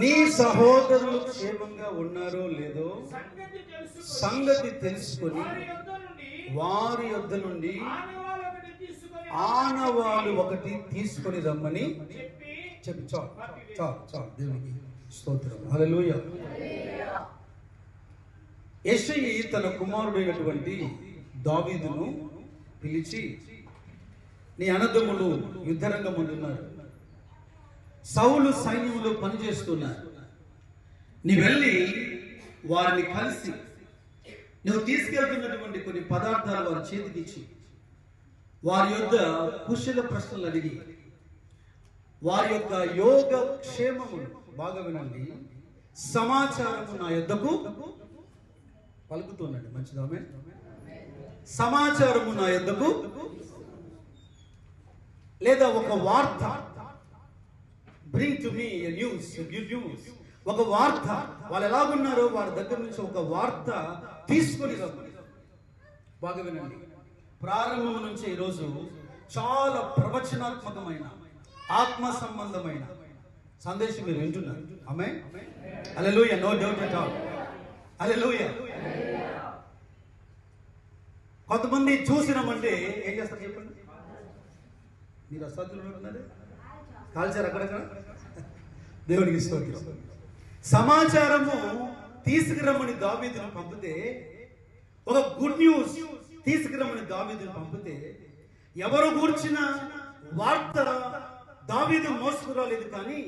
నీ సహోదరులు క్షేమంగా ఉన్నారో లేదో సంగతి తెలుసుకొని వారి యొద్ద నుండి ఆనవాలు ఒకటి తీసుకొని రమ్మని చెప్పి చాలు దేవునికి స్తోత్రం. హల్లెలూయా. యెషయి తన కుమారుడైనటువంటి దావీదును పిలిచి, నీ అన్నదమ్ములు యుద్ధరంగమున్నారు, సౌలు సైన్యంలో పనిచేస్తున్నారు, నీ వెళ్ళి వారిని కలిసి నువ్వు తీసుకెళ్తున్నటువంటి కొన్ని పదార్థాలు వారి చేతికిచ్చి వారి యొక్క కుశల ప్రశ్నలు అడిగి వారి యొక్క యోగ క్షేమమును బాగా వినండి, సమాచారము నా యొద్దకు పలుకుతున్నాడు. మంచిదామే. సమాచారము నా యొద్దకు, లేదా ఒక వార్త, bring to me a news, good news, ఒక వార్త, వాళ్ళు ఎలాగున్నారో వారి దగ్గర నుంచి ఒక వార్త తీసుకొని రమ్మని. బాగా వినండి. ప్రారంభం నుంచి ఈరోజు చాలా ప్రవచనాత్మకమైన ఆత్మ సంబంధమైన సందేశం మీరు వింటున్నారు. Amen. Hallelujah. No doubt at all. Hallelujah. కొంతమంది చూసినామంటే ఏం చేస్తారు చెప్పండి? మీరు అసాధ్యులు ఉంటున్నారు, కాల్చారు అక్కడక్కడ. దేవునికి స్తోత్రం. సమాచారము తీసుకురమ్మని దావీదును పంపితే, ఒక గుడ్ న్యూస్ తీసుకురమ్మని దావీదును పంపితే, ఎవరు కూర్చిన వార్త దావీదు మోసుకురాలేదు, కానీ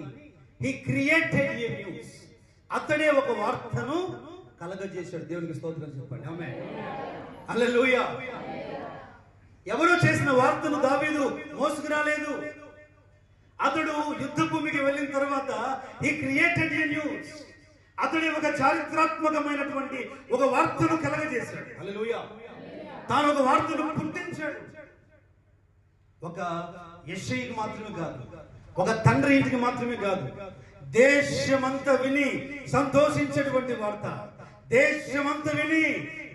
హీ క్రియేటెడ్ ఏ న్యూస్. అతడే ఒక వార్తను కలగజేశాడు. దేవునికి స్తోత్రం చెప్పండి. ఆమేన్. హల్లెలూయా. ఎవరు చేసిన వార్తను దావీదు మోసుకురాలేదు. అతడు యుద్ధ భూమికి వెళ్ళిన తర్వాత హీ క్రియేటెడ్ ఏ న్యూస్. అతడే ఒక చారిత్రాత్మకమైనటువంటి ఒక వార్తను కలగజేశాడు. హల్లెలూయా. తాను ఒక వార్తను పుట్టించాడు. ఒక యెషయికి మాత్రమే కాదు, ఒక తండ్రి ఇంటికి మాత్రమే కాదు, దేశమంతా విని సంతోషించేటువంటి వార్త, దేశమంతా విని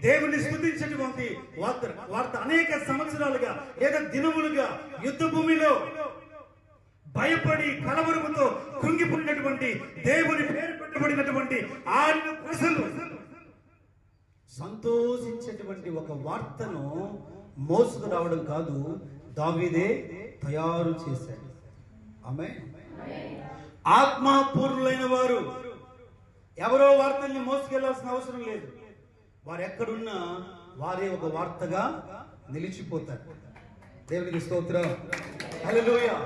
దేవుని స్తుతించేటువంటి వార్త. అనేక సంవత్సరాలుగా లేదా దినములుగా యుద్ధ భూమిలో భయపడి కలవరముతో కృంగిపోయినటువంటి, దేవుని పేరు పెట్టబడినటువంటి ఆయన ప్రజలు సంతోషించేటువంటి ఒక వార్తను మోసుకు రావడం కాదు, దావీదే తయారు చేశాడు. ఆమేన్. ఆత్మపూర్ణులైన వారు ఎవరో వార్తల్ని మోసుకెళ్లాల్సిన అవసరం లేదు. వారు ఎక్కడున్నా వారే ఒక వార్తగా నిలిచిపోతారు. దేవునికి స్తోత్రం. హల్లెలూయా.